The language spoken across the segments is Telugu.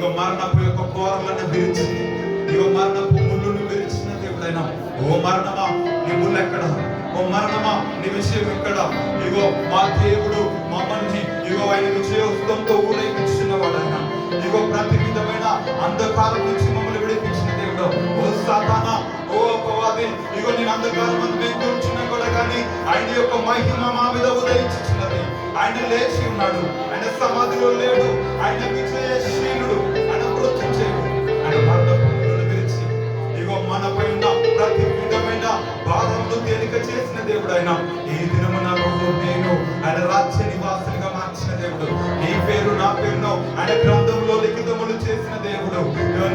ఇగో మరణపు యొక్క కోరలను విరిచి, ఇగో మరణపు ముళ్ళును విరిచిన దేవుడైనా, ఓ మరణమా నీ ముళ్ళు ఎక్కడ, ఓ మరణమా నీ విషయం ఎక్కడ? ఇగో మా దేవుడు మమ్మల్ని ఇగో ఆయన విజయోత్సవంతో ఊరేగించిన వాడైనా, ఇగో ప్రతి విధమైన అంధకారం నుంచి మమ్మల్ని విడిపించిన దేవుడు. ఓ సాతానా, ఓ అపవాది, ఇగో నేను అంధకారం అని మేము కూర్చున్నా కూడా కానీ ఆయన యొక్క మహిమ మా మీద ఉదయించుచున్నది. ఆయన లేచి ఉన్నాడు, ఆయన సమాధిలో లేడు, ఆయన విజయశీలుడు, ఆయన మృత్యుంజయుడు, ఆయన మరణములను విరిచి ఇగో మనపై ఉన్న ప్రతి విధమైన భారమును తేలిక చేసిన దేవుడు ఆయన. ఈ దినమున నేను ఆయన రాజ్య నివాసులుగా మార్చిన దేవుడు. నీ పేరు నా పేరును ఆయన గ్రంథంలో లిఖితములు చేసిన దేవుడు.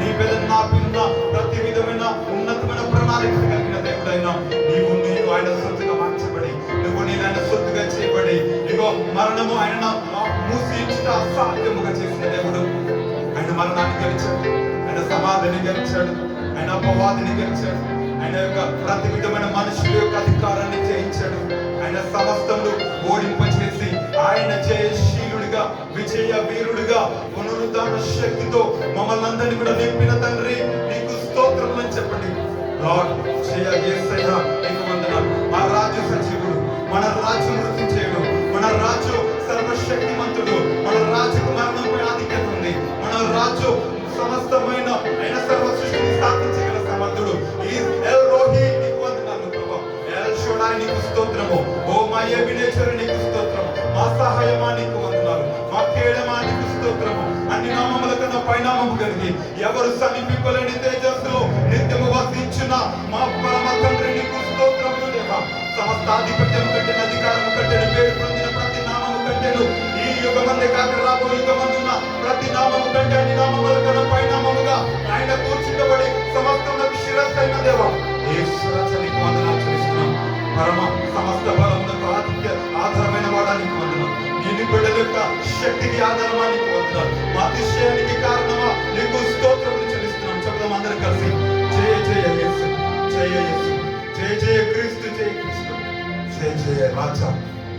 నీ పేరు నా పేరున ప్రతి విధమైన ఉన్నతమైన ప్రణాళిక కలిగిన దేవుడైనా నీవు ఆయన సొత్తుగా మార్చబడి, నువ్వు నేను ఆయన సొత్తుగా చేయబడి, ఇగో మరణము ఆయన మూసించుట అసాధ్యముగా చేసిన దేవుడు. ఆయన మరణాన్ని గెలిచాడు, ఆయన సమాధిని గెలిచాడు, ఆయన అపవాదిని గెలిచాడు, ఆయన యొక్క ప్రతి విధమైన మనుషుల యొక్క అధికారాన్ని జయించాడు. ఆయన సమస్తమును ఓడింపచేసి ఆయన జయశీలుడిగా, విజయ వీరుడిగా, పునరుద్ధాన శక్తితో మమ్మల్ని అందరినీ కూడా నింపిన తండ్రి నీకు స్తోత్రములు అని చెప్పండి. లార్డ్ జయ యేసయ్యా నీకు వందనాలు. మా రాజు సజీవుడు, మన రాజు మృత్యుంజయుడు, మన రాజు సర్వశక్తిమంతుడు, మన రాజుకు మరణంపై ఆధిక్యత ఉంది. మన రాజు సమస్తమైన ఆయన సర్వ సృష్టిని స్థాపించగల సమర్థుడు. ఈ ఎల్ రోహి నీకు వందనాలు ప్రభువా. ఎల్ షోడాయ్ నీకు స్తోత్రము. ఓ మా ఎబినేజర్ నీకు స్తోత్రము. మా సహాయమా నీకు వందనాలు. మా కేడమా నీకు స్తోత్రము. అన్ని నామముల కన్నా పైనామము కలిగి ఎవరు సమీపింపలేని తేజస్సులో నిత్యము వసించిన మా పరమ తండ్రి నీకు స్తోత్రములు దేవా. సమస్త ఆధిపత్యము కంటే, అధికారము కంటే, పేరు పొందిన ప్రతి నామము కంటేను, ఈ యుగమందే కాక రాబో యుగమందున ప్రతి నామము కంటే అన్ని నామముల కన్నా పైనామముగా ఆయన కూర్చుండబడి సమస్తమునకు శిరస్సు అయిన దేవా యేసురాజానికి వందనాలు చెల్లిస్తున్నాం. పరమ సమస్త బలమునకు ఆధారమైన వాడానికి వందనాలు. నీ బిడ్డల యొక్క శక్తికి ఆధారమానికి వందనాలు. మా అతిశయానికి కారణమా నీకు స్తోత్రములు చెల్లిస్తున్నాం. చెప్దాం అందరం కలిసి, జయ జయ యేసు, జయ యేసు, జయ జయ క్రీస్తు, జయ క్రీస్తు, జయ జయ రాజా,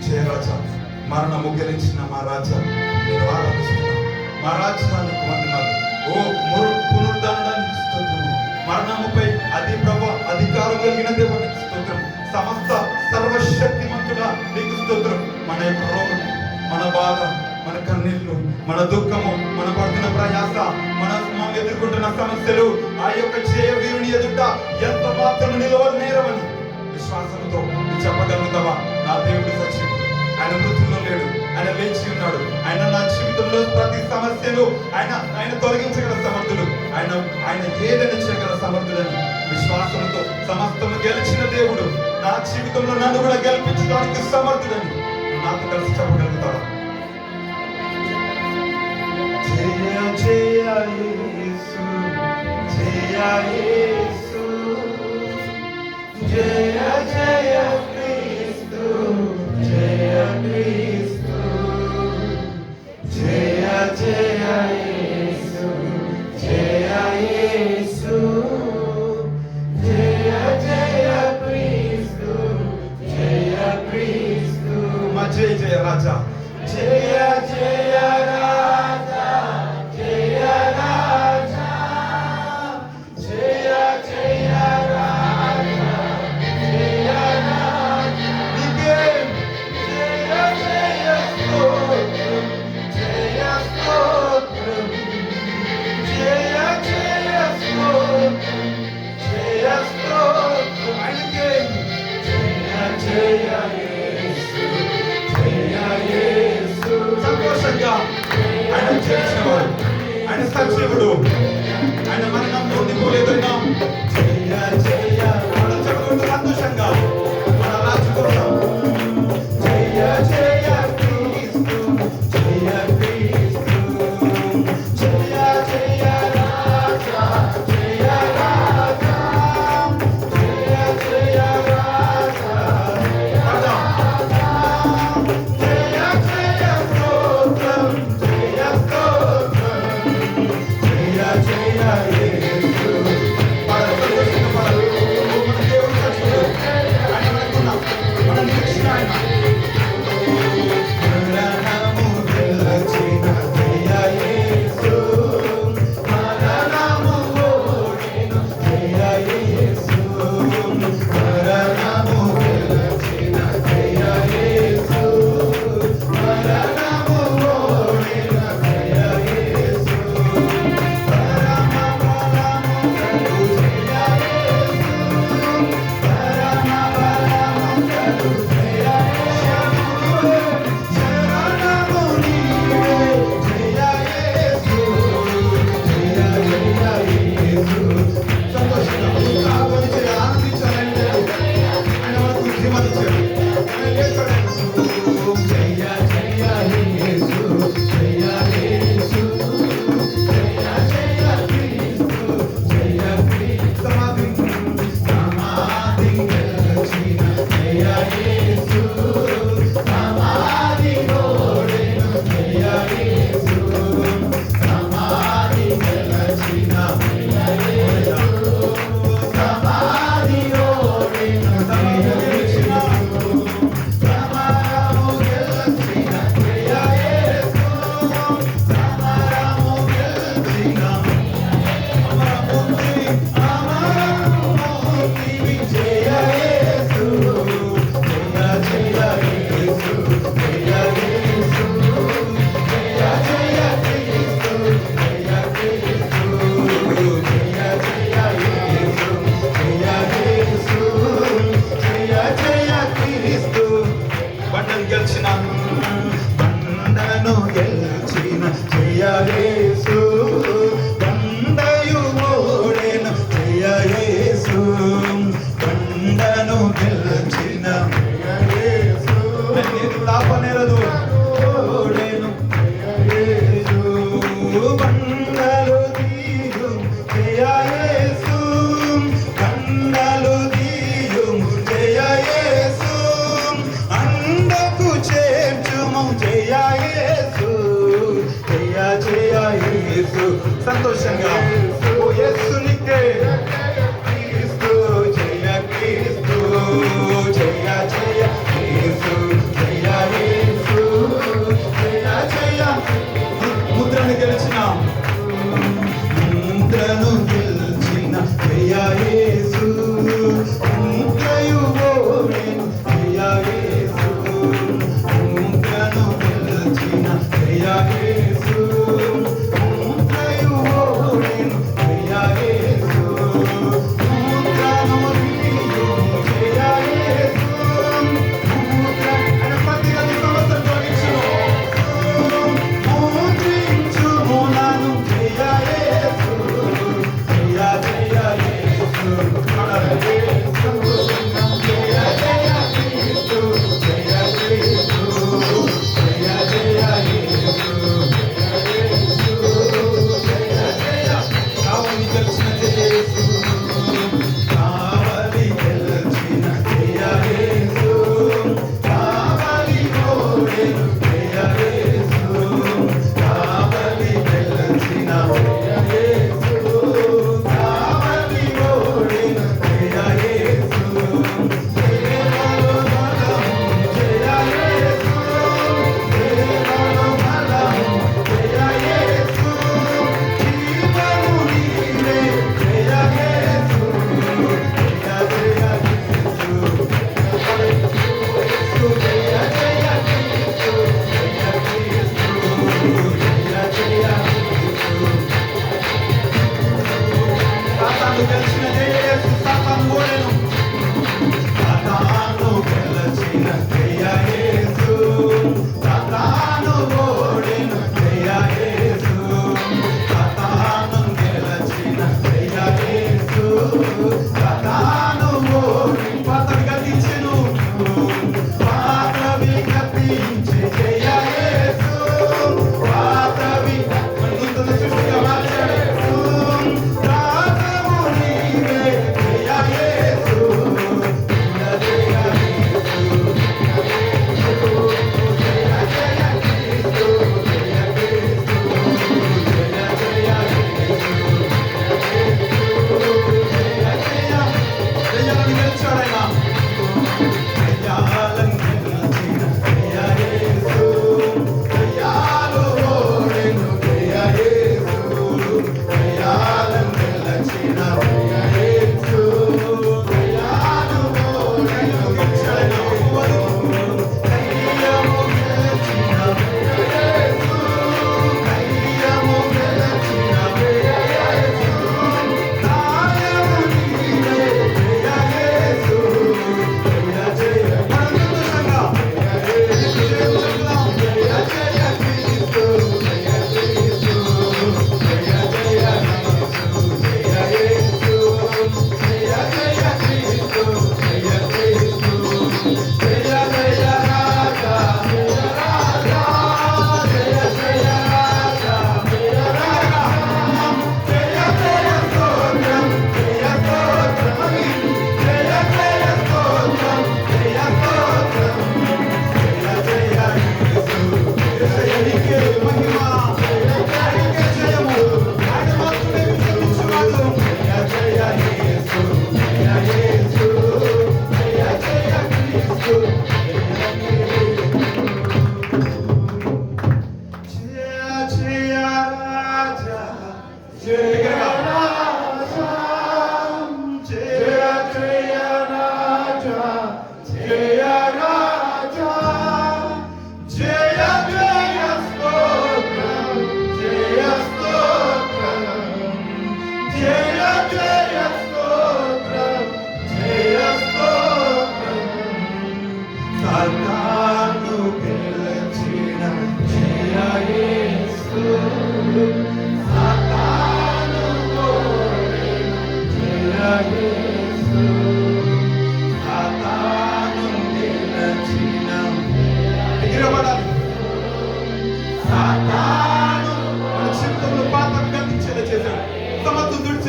జయ రాజా. మరణము గెలిచిన మా రాజా నేను ఆరాధిస్తున్నాను. మా రాజ్యానికి వందనాలు. ఓ పునరుద్ధానానికి స్తోత్రము. మరణముపై అధికారం కలిగిన దేవునికి స్తోత్రం. సమస్త సర్వశక్తిమంతుడా నీకు స్తోత్రం. మన యొక్క రోగం, మన బాధ, మన కన్నీళ్లు, మన దుఃఖము, మన పడుతున్న ప్రయాస, మనం ఎదుర్కొంటున్న సమస్యలు ఆ యొక్క జయ వీరుని ఎదుట ఎంత మాత్రం నిలవనేరవని విశ్వాసంతో చెప్పగలుగుతావా? నా దేవుడు సజీవుడు, ఆయన మృతుల్లో లేడు, ఆయన లేచి ఉన్నాడు. ఆయన నా జీవితంలో ప్రతి సమస్యను ఆయన తొలగించగల సమర్థుడు, ఆయన ఏదైనా చేయగల సమర్థుడని విశ్వాసంతో సమస్తము గెలిచిన దేవుడు నా జీవితంలో నన్ను కూడా గెలిపించడానికి సమర్థుడని నాతో కలిసి చెప్పగలుగుతావా? జయ జయ యేసు, జయ యేసు, జయ జయ క్రీస్తు, జయ క్రీస్తు, జయ జయ యేసు, జయ యేసు, జయ జయ క్రీస్తు, జయ క్రీస్తు. మా జయ జయ రాజా, జయ జయ రాజా, జయ రాజా, జయ జయ రాజా, జయ రాజా. నీకే జయ జయ స్తోత్రం, జయ స్తోత్రం, జయ జయ స్తోత్రం, జయ స్తోత్రం. ఆయనకే జయ జయ యేసు, జయ యేసు, యేసు. సంతోషంగా ఓ యేసునికే క్రీస్తు, జయ క్రీస్తు, జయ జయ యేసు, జయ యేసు, జయ జయ. ముద్రను గెలిచిన జయ యేసు, ముద్రయు ఓడెను జయ యేసు, ముద్రను గెలిచిన జయ యేసు, ముద్రయు ఓడెను జయ యేసు, ముద్రను తీయు జయ యేసు, ముద్ర అనే పత్రిక సంవత్సరం జోడించును, ముద్రించుము నన్ను జయ యేసు, జయ జయ యేసు.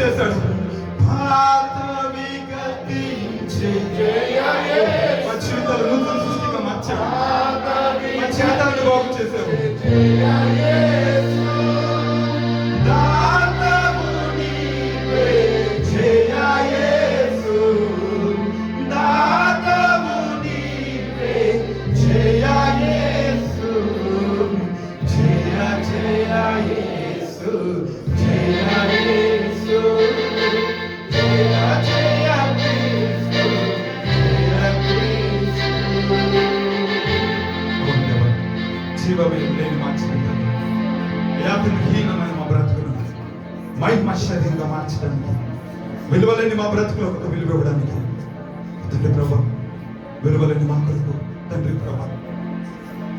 చేశాడు. మా జీవితాలు నూతన సృష్టిగా మార్చాడు. మా జీవితాలను బాగు చేశాడు. యేసు జయ యేసు జయ జయ క్రీస్తు జయ క్రీస్తు. జీవమే లేని మా జీవితాన్ని యాతనహీనమైన మా బ్రతుకును మహిమాశ్చర్యంగా మార్చడానికి, విలువలేని మా బ్రతుకులు ఒక విలువ ఇవ్వడానికి తండ్రి ప్రభా, విలువలేని మా కొరకు తండ్రి ప్రభా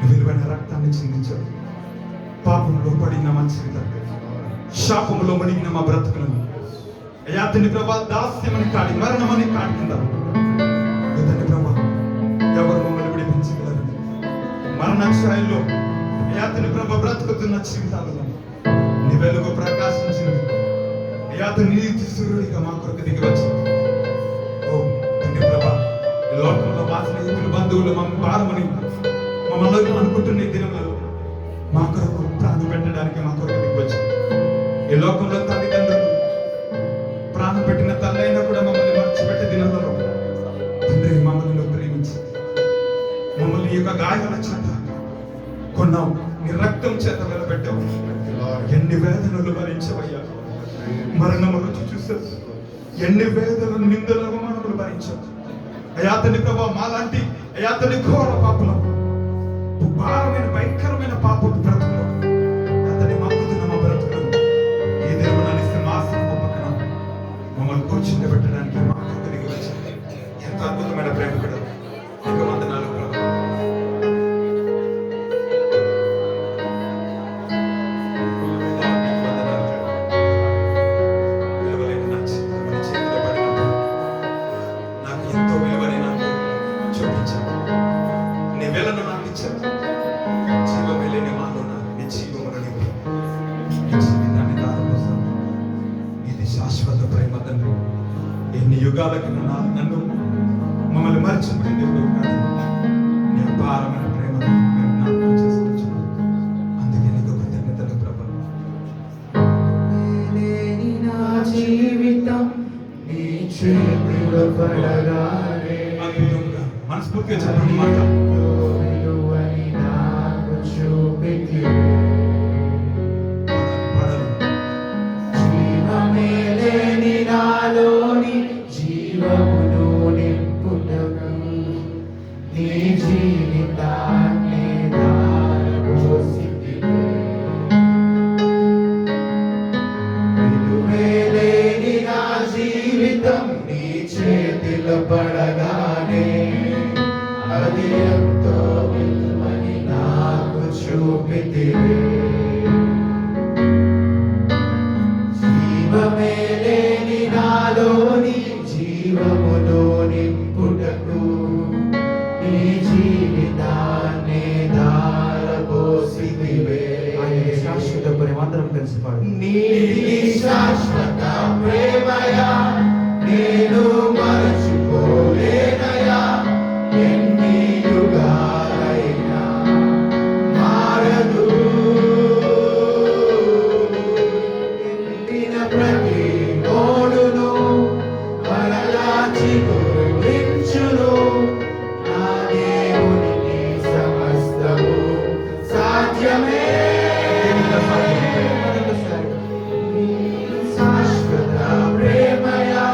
విలువైన రక్తాన్ని చిందించాడు. పాపంలో పడిన మా జీవితాన్ని, శాపములో మణిగిన మా బ్రతుకులను అయ్యా తండ్రి ప్రభా దాస్యమని కాడి మరణమని కాడి కింద తండ్రి ప్రభా ఎవరు మమ్మల్ని విడిపించగలరు? మరణాక్షాయంలో అయ్యా తండ్రి ప్రభా బ్రతుకుతున్న జీవితాలలో నీ వెలుగు ప్రకాశించింది. అయ్యా నీతి సూర్యుడిగా మా కొరకు దిగి వచ్చింది. ఓ తండ్రి ప్రభా, ఈ లోకంలో మా స్నేహితులు బంధువులు మమ్మల్ని భారమని మమ్మల్ని అనుకుంటున్న ఈ దినములలో మా కొరకు ప్రాణం పెట్టడానికి మా కొరకు దిగి వచ్చింది. ఈ లోకంలో తల్లిదండ్రులు ప్రాణం పెట్టిన తల్లి అయినా కూడా మమ్మల్ని మర్చిపెట్టే దినములలో తండ్రి మమ్మల్ని ప్రేమించి మమ్మల్ని ఈ యొక్క గాయాల చేత కొన్నావు, నీ రక్తం చేత నిలబెట్టావు. ఎన్ని వేదనలు భరించవయ్యా, మరణము రుచి చూసావు, ఎన్ని వేదనలు నిందలు అవమానములు భరించావు. అయ్యా తండ్రి ప్రభా మాలాంటి అయ్యా తండ్రి ఘోర పాపలు, భారమైన భయంకరమైన పాపపు బ్రతుకులు అతని మక్కుతున్న మా బ్రతుకులు ఈ దేవుని సింహాసనం పక్కన మమ్మల్ని కూర్చుండబెట్టడానికి మా తిరిగి వచ్చింది. ఎంత అద్భుతమైన ప్రేమ కూడా. నీకు వందనాలు ప్రభు. శాశ్వత ప్రేమ తండ్రి, ఎన్ని యుగాలకు నన్ను మమ్మల్ని మర్చిపోయిన దేవుడు కాదు, నీ అపారమైన ప్రేమను మేము జ్ఞాపకం చేసుకుంటున్నాం. అందుకే నీకు కృతజ్ఞతలు ప్రభు. నా జీవితం నీ చేతిలో పడగానే అద్భుతంగా మనస్ఫూర్తిగా చెప్పండి మాట. విలువని నాకు చూపితివి, జీవమేలేని నాలోని జీవమును నింపుటకు నీ జీవితాన్ని ధారపోసితివి. విలువేలేని నా జీవితం నీ చేతిలో పడగానే అది ఎంతో విలువని నాకు చూపితివి. జీవమేలేని నాలోని జీవములో నింపుటకు నీ జీవితాన్ని ధారపోసితివే. శాశ్వత ప్రేమ అందరం కలిసి పాడు. నీది శాశ్వత ప్రేమయా, నేను మరచిపోలేనయా, ఎన్ని యుగాలైనా మారదు. ఎండిన ప్రతి నోడును మరలా చిగురించును. నా దేవునికి సమస్తము సాధ్యమే. శాశ్వత ప్రేమయా,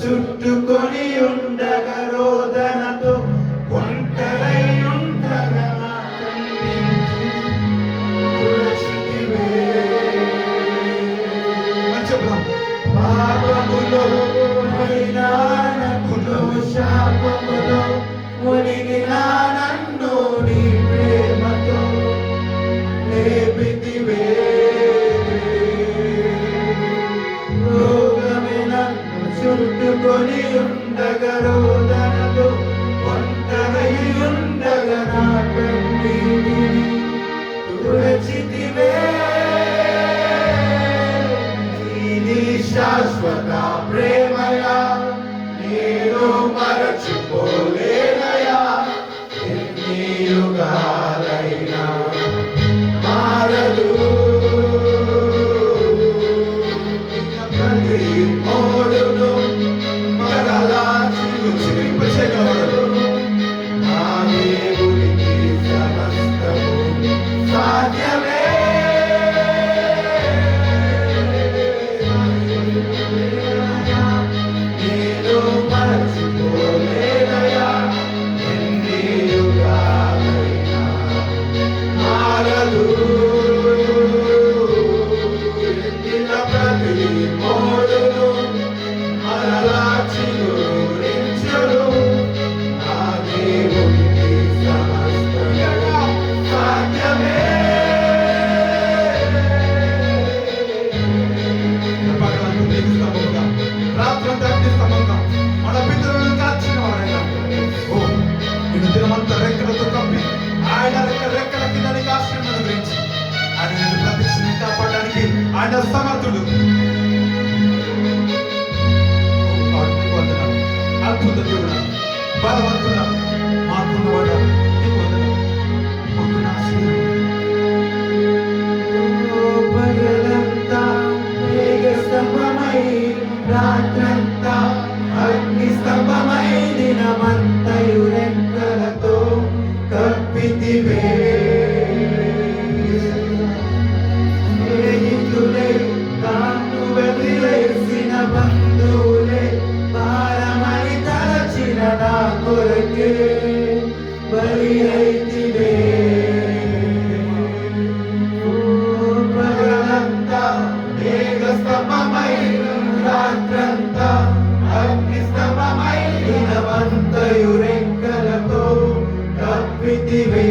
చుట్టుకొని ఉండగా రోదనతో ఒంటరై ఉండగా నా కన్నీటి తులసివే. అని చెప్దాం. పాపములో మైనానకులో శాపములో మునిగిన నన్ను నీ ప్రేమతో లేపితివే. రోగమే నన్ను చుట్టుకొని ఉండగా రోదనతో ఒంటరై ఉండగా నా కన్నీటిని తులచితివే. నీ శాశ్వత ప్రేమయా నేను మరచిపోలేనయా. ఎన్ని యుగాలైనా మారదు. ప్రతి మోడును మరలా చిగురింపచేయగలవాడు. నా దేవునికి సమస్తము సాధ్యమే. నేను మరచిపోలేనయా. ఎన్ని యుగాలైనా మారదు. ఎత్తిన ప్రతి మోడును మరలా చిగురించును. నా దేవునికి సమస్తము సాధ్యమే. పగలంతా నీకు స్తంభంగా, రాత్రంతా అగ్ని స్తంభంగా, మన పితరులను కాచిన వాడైనా, ఓ నిన్ను దినమంతా రెక్కలతో కప్పి ఆయన రెక్కల కింద నీకు ఆశ్రయం అనుగ్రహించి ఆయన నిన్ను ప్రతిక్షని కాపాడడానికి ఆయన సమర్థుడు. ఓ నీకు వందనాలు. అద్భుత దేవుడా, బలవంతుడా, మాకున్నవాడా, నీకు వందనాలు. మాకు నాశనం. పగలంతా మేఘ స్తంభమై రాత్రంతా అగ్ని స్తంభమై దినమంతయు రెక్కలతో కప్పితివే. స్నేహితులే తాను వదిలేసిన బంధువులే భారమని తలచిన నా కొరకే బలి అయితివే. పగలంతా మేఘ స్తంభమై రాత్రంతా అగ్ని స్తంభమై దినమంతయు రెక్కలతో కప్పితివే.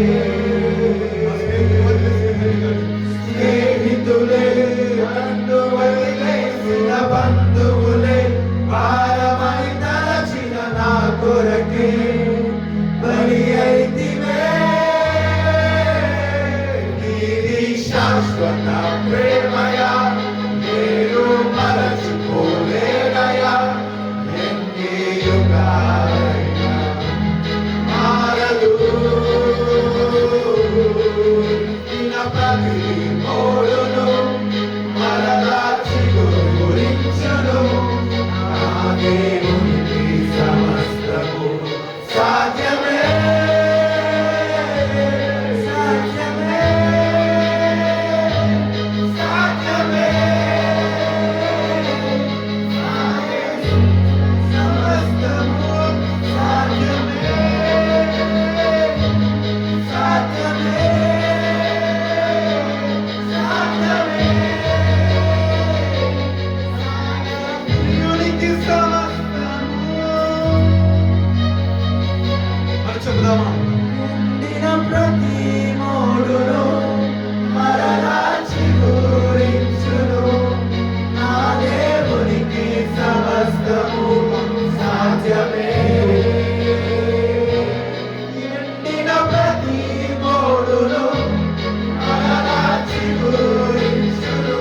స్నేహితులే నన్ను వదిలేసిన బంధువులే భారమై తలచిన నా కొరకే బలి అయితివే. నీది శాశ్వత ప్రేమయా నేను మరచిపోలేనయా. ఎన్ని యుగాలైనా మారదు. నిన్న ప్రతి మోడును మరలా చిగురించును. నా దేవునికి సమస్తము సాధ్యమే. సాధ్యమే. సాధ్యమే. సమస్తము సాధ్యమే. సాధ్యమే. సాధ్యమే. దేవునికి సమస్తము. అని చెబుదామా? నిండిన ప్రతి మోడును మరలా చిగురించును. నా దేవునికి సమస్తము సాధ్యమే. నిండిన ప్రతి మోడును మరలా చిగురించును.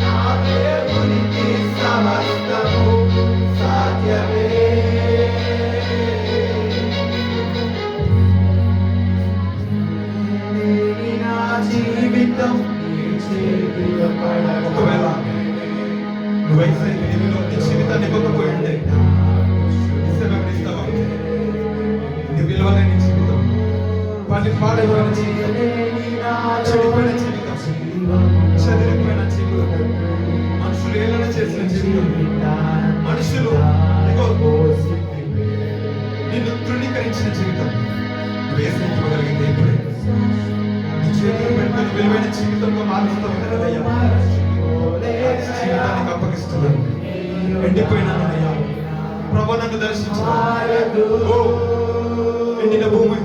నా దేవునికి సమస్తము సాధ్యమే. నా జీవితం నీ చేతిలో ఒకవేళ నువ్వైతే నీలో నీ జీవితాన్ని ఇవ్వకపోయి ఉంటే ఇస్తావా? నీ విలువలేని జీవితం, వాటి పాడైపోయిన జీవితం, చెడిపోయిన జీవితం, చెదిరిపోయిన జీవితం, మనుషులు ఏలన చేసిన జీవితం, మనుషులు విలువైన జీవితం నువ్వు యేసుని ఇవ్వగలిగితే ఇప్పుడే నీ చేతులు పెట్టుకుని విలువైన జీవితంలో మారుస్తూ ఉండగలయ్యా. జీవితానికి అప్పగిస్తున్నాను. ఎండిపోయినానయ్యా ప్రభు, నన్ను దర్శించు. ఓ ఎండిన భూమి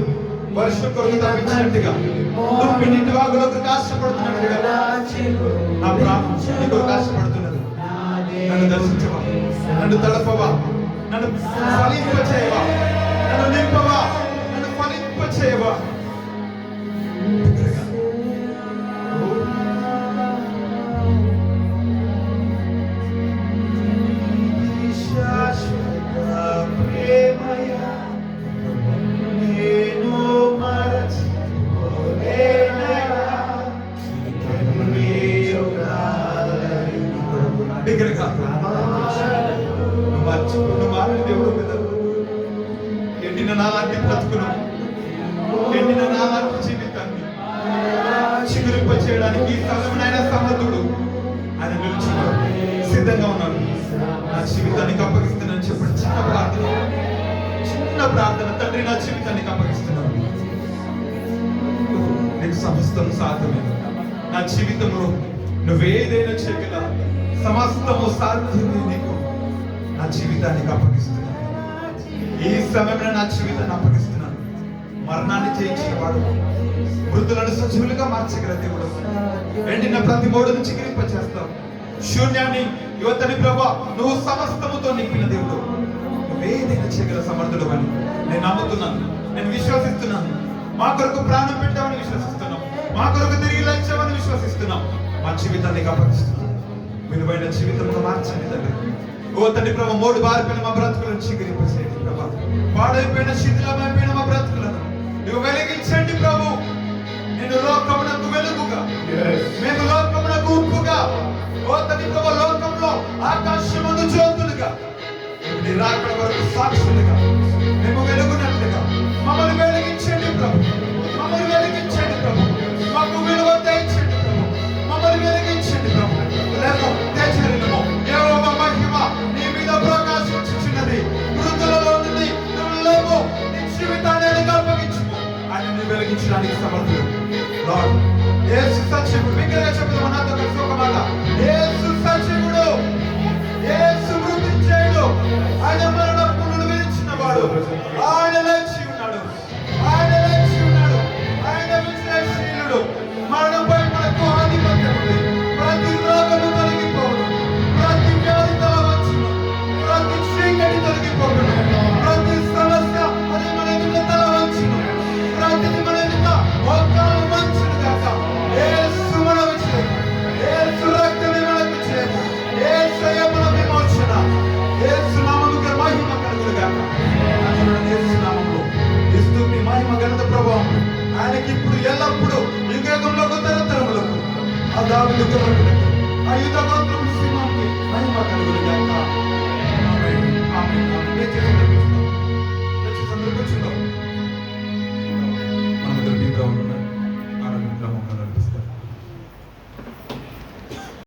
వర్షం కొరకు తప్పించినట్టుగా నువ్వు నిండి వాగులకు కాష్టపడుతున్నట్టుగా నా ప్రాణం నీ కొరకు కాష్టపడుతున్నది. నన్ను దర్శించవా, నన్ను తడపవా, నన్ను ఫలింపచేయవా, నన్ను నింపవా, నన్ను ఫలింపచేయవా. బిగ్గరగా నువ్వు మారిన దేవుడు కదా. ఎండిన నాలాంటి బ్రతుకును, ఎండిన నాలాంటి జీవితాన్ని చిగురింప చేయడానికి ఈ సమయమైన సమర్థుడు ఆయన నిలుచున్నాడు, సిద్ధంగా ఉన్నాడు. నా జీవితానికి అప్పగిస్తున్నాను చెప్పండి. చిన్న ప్రార్థన తండ్రి, నా జీవితానికి అప్పగిస్తున్నాను. నీకు సమస్తం సాధ్యమే. నా జీవితంలో నువ్వేదైనా చేయగల సమస్తము సాధ్యమే. నీకు నా జీవితానికి అప్పగిస్తున్నాను. ఈ సమయంలో నా జీవితాన్ని అప్పగిస్తున్నాను. మరణాన్ని జయించిన వాడు, మృతులను సజీవులుగా మార్చగల దేవుడు, ఎండిన ప్రతి మోడును చిగురింప చేస్తావు. శూన్యాన్ని యువతని ప్రభా నువ్వు సమస్తముతో నింపిన దేవుడు. నువ్వేదైనా చేయగల సమర్థుడు అని నేను నమ్ముతున్నాను, నేను విశ్వసిస్తున్నాను. మా కొరకు ప్రాణం పెట్టామని విశ్వసిస్తున్నాం, మా కొరకు తిరిగి లేచామని విశ్వసిస్తున్నాం. మా జీవితానికి అప్పగిస్తున్నాం. విలువైన జీవితంలో మార్చండి తండ్రి. ఓ తండ్రి ప్రభు, మోడు బారిపోయిన మా బ్రతుకులను చిగురింపచేయండి ప్రభా. పాడైపోయిన శిథిలమైపోయిన మా బ్రతుకులను నువ్వు వెలిగించండి ప్రభు. నేను లోకమునకు వెలుగుగా, మేము లోకమునకు ఉప్పుగా, ఓ తండ్రి ప్రభు లోకంలో ఆకాశమును జ్యోతులుగా, నీ రాకడ వరకు సాక్షులుగా మేము వెలుగునట్లుగా మమ్మల్ని వెలిగించండి ప్రభు. మమ్మల్ని వెలిగించండి ప్రభు. మాకు విలువ తెచ్చండి ప్రభు. మమ్మల్ని వెలిగించండి ప్రభు. లేము తెచ్చరినము యెహోవా మహిమ నీ మీద ప్రకాశించుచున్నది. మృతులలో నుండి నువ్వు లేవు, నీ జీవితాన్ని అప్పగించుము. ఆయన వెలిగించడానికి సమర్థుడు. లార్డ్ యేసు సత్యము బిగ్గరగా చెప్తాము.